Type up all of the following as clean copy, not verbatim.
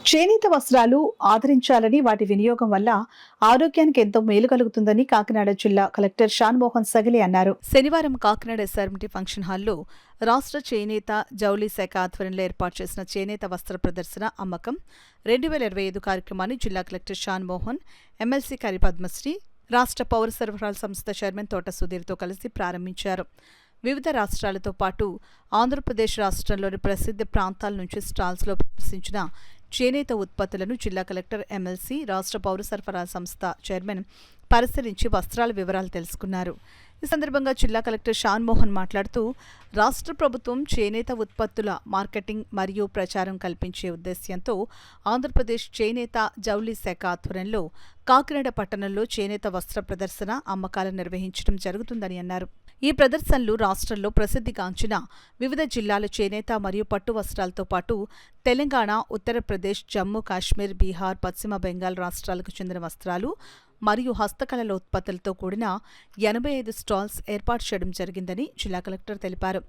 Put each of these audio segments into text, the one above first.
చేనేత వస్త్రాలు ఆదరించాలని వాటి వినియోగం వల్ల ఆరోగ్యానికి ఎంతో మేలు కలుగుతుందని కాకినాడ జిల్లా కలెక్టర్ షాన్మోహన్ సగిలి అన్నారు. శనివారం కాకినాడ ఎస్ఆర్ఎంటీ ఫంక్షన్ హాల్లో రాష్ట్ర చేనేత జౌళి శాఖ ఆధ్వర్యంలో ఏర్పాటు చేసిన చేనేత వస్త్ర ప్రదర్శన అమ్మకం 2025 కార్యక్రమాన్ని జిల్లా కలెక్టర్ షాన్మోహన్, ఎమ్మెల్సీ కరి పద్మశ్రీ, రాష్ట్ర పౌర సరఫరాల సంస్థ చైర్మన్ తోట సుధీర్తో కలిసి ప్రారంభించారు. వివిధ రాష్ట్రాలతో పాటు ఆంధ్రప్రదేశ్ రాష్ట్రంలోని ప్రసిద్ధ ప్రాంతాల నుంచి స్టాల్స్లో ప్రదర్శించిన చేనేత ఉత్పత్తులను జిల్లా కలెక్టర్, ఎమ్మెల్సీ, రాష్ట్ర పౌర సరఫరాల సంస్థ చైర్మన్ పరిశీలించి వస్త్రాల వివరాలు తెలుసుకున్నారు. ఈ సందర్భంగా జిల్లా కలెక్టర్ షాన్మోహన్ మాట్లాడుతూ, రాష్ట్ర ప్రభుత్వం చేనేత ఉత్పత్తుల మార్కెటింగ్ మరియు ప్రచారం కల్పించే ఉద్దేశ్యంతో ఆంధ్రప్రదేశ్ చేనేత జౌళి శాఖ ఆధ్వర్యంలో కాకినాడ పట్టణంలో చేనేత వస్త్ర ప్రదర్శన అమ్మకాలు నిర్వహించడం జరుగుతుందని అన్నారు. ఈ ప్రదర్శనలు రాష్ట్రంలో ప్రసిద్ధిగాంచిన వివిధ జిల్లాల చేనేత మరియు పట్టు వస్త్రాలతో పాటు తెలంగాణ, ఉత్తరప్రదేశ్, జమ్మూ కాశ్మీర్, బీహార్, పశ్చిమ బెంగాల్ రాష్ట్రాలకు చెందిన వస్త్రాలు మరియు హస్తకళల ఉత్పత్తులతో కూడిన 85 స్టాల్స్ ఏర్పాటు చేయడం జరిగిందని జిల్లా కలెక్టర్ తెలిపారు.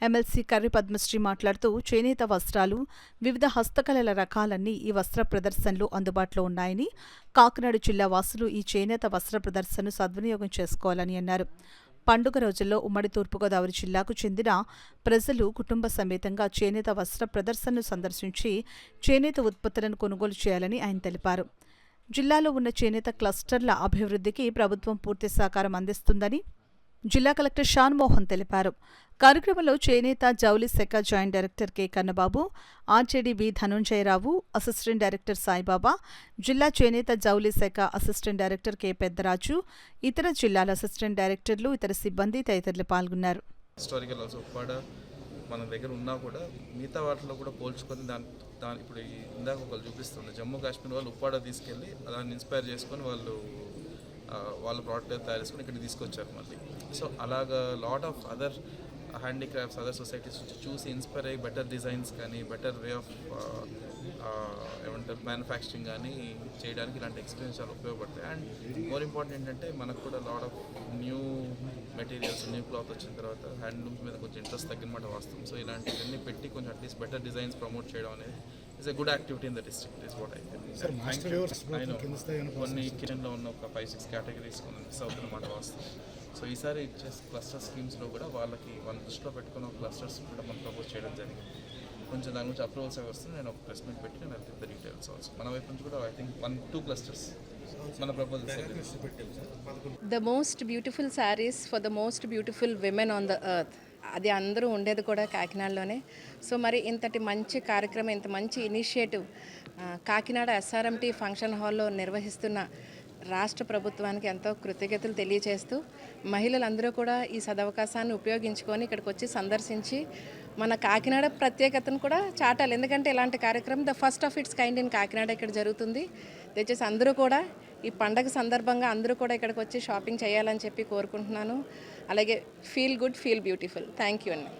ఎమ్మెల్సీ కర్రి పద్మశ్రీ మాట్లాడుతూ, చేనేత వస్త్రాలు, వివిధ హస్తకళల రకాలన్నీ ఈ వస్త్ర ప్రదర్శనలు అందుబాటులో ఉన్నాయని, కాకినాడ జిల్లా వాసులు ఈ చేనేత వస్త్ర ప్రదర్శనను సద్వినియోగం చేసుకోవాలని అన్నారు. పండుగ రోజుల్లో ఉమ్మడి తూర్పుగోదావరి జిల్లాకు చెందిన ప్రజలు కుటుంబ సమేతంగా చేనేత వస్త్ర ప్రదర్శనను సందర్శించి చేనేత ఉత్పత్తులను కొనుగోలు చేయాలని ఆయన తెలిపారు. జిల్లాలో ఉన్న చేనేత క్లస్టర్ల అభివృద్ధికి ప్రభుత్వం పూర్తి సహకారం అందిస్తుందని జిల్లా కలెక్టర్ షాన్మోహన్ తెలిపారు. కార్యక్రమంలో చేనేత జౌళి శాఖ joint director K Kannababu, RJD V Dhanunjayarao, assistant director Saibaba, జిల్లా చేనేత జౌళి శాఖ అసిస్టెంట్ డైరెక్టర్ కె పెద్దరాజు, ఇతర జిల్లాల అసిస్టెంట్ డైరెక్టర్లు, ఇతర సిబ్బంది తదితరులు పాల్గొన్నారు. మన దగ్గర ఉన్నా కూడా మిగతా వాటిలో కూడా పోల్చుకొని దాని ఇప్పుడు ఇందాక ఒకళ్ళు చూపిస్తుంది, జమ్మూ కాశ్మీర్ వాళ్ళు ఉప్పాడ తీసుకెళ్ళి దాన్ని ఇన్స్పైర్ చేసుకొని వాళ్ళ ప్రోడక్ట్ తయారు చేసుకొని ఇక్కడ తీసుకొచ్చారు మళ్ళీ. సో అలాగా lot of other handicrafts, other societies నుంచి చూసి ఇన్స్పైర్ అయ్యి బెటర్ డిజైన్స్ కానీ, బెటర్ వే ఆఫ్ ఏమంటారు మ్యానుఫ్యాక్చరింగ్ కానీ చేయడానికి ఇలాంటి ఎక్స్పీరియన్స్ చాలా ఉపయోగపడతాయి. అండ్ మోర్ ఇంపార్టెంట్ ఏంటంటే మనకు కూడా lot of new materials, new cloth వచ్చిన తర్వాత హ్యాండ్లూమ్స్ మీద కొంచెం ఇంట్రెస్ట్ తగ్గినమాట వాస్తవం. సో ఇలాంటివన్నీ పెట్టి కొంచెం అట్లీస్ట్ బెటర్ డిజైన్స్ ప్రమోట్ చేయడం అనేది is a good activity in the district is what I think. కొన్ని కిచెన్లో ఉన్న ఒక 5-6 కేటగిరీస్ కొన్ని మిస్ అవుతున్నమాట వాస్తవం. సో ఈసారి ఇచ్చే క్లస్టర్ స్కీమ్స్లో కూడా వాళ్ళకి దృష్టిలో పెట్టుకున్న క్లస్టర్స్ కూడా మనం ప్రపోజ్ చేయడం జరిగింది. కొంచెం దాని గురించి అప్రూవల్స్ అవి వస్తుంది. నేను ఒక ప్రెస్ మీట్ పెట్టి నేను వెళ్తే ద డీటెయిల్స్ ఆల్సో మన వైపు నుంచి కూడా ఐ థింక్ 1-2 క్లస్టర్స్ మన proposals. The most beautiful saris for the most beautiful women on the earth, అది అందరూ ఉండేది కూడా కాకినాడలోనే. సో మరి ఇంతటి మంచి కార్యక్రమం, ఇంత మంచి ఇనిషియేటివ్ కాకినాడ ఎస్ఆర్ఎంటీ ఫంక్షన్ హాల్లో నిర్వహిస్తున్న రాష్ట్ర ప్రభుత్వానికి ఎంతో కృతజ్ఞతలు తెలియజేస్తూ, మహిళలందరూ కూడా ఈ సదవకాశాన్ని ఉపయోగించుకొని ఇక్కడికి వచ్చి సందర్శించి మన కాకినాడ ప్రత్యేకతను కూడా చాటాలి. ఎందుకంటే ఇలాంటి కార్యక్రమం the first of it's kind in Kakinada ఇక్కడ జరుగుతుంది. దయచేసి అందరూ కూడా ఈ పండగ సందర్భంగా అందరూ కూడా ఇక్కడికి వచ్చి షాపింగ్ చేయాలని చెప్పి కోరుకుంటున్నాను. అలాగే feel good, feel beautiful. Thank you అండి.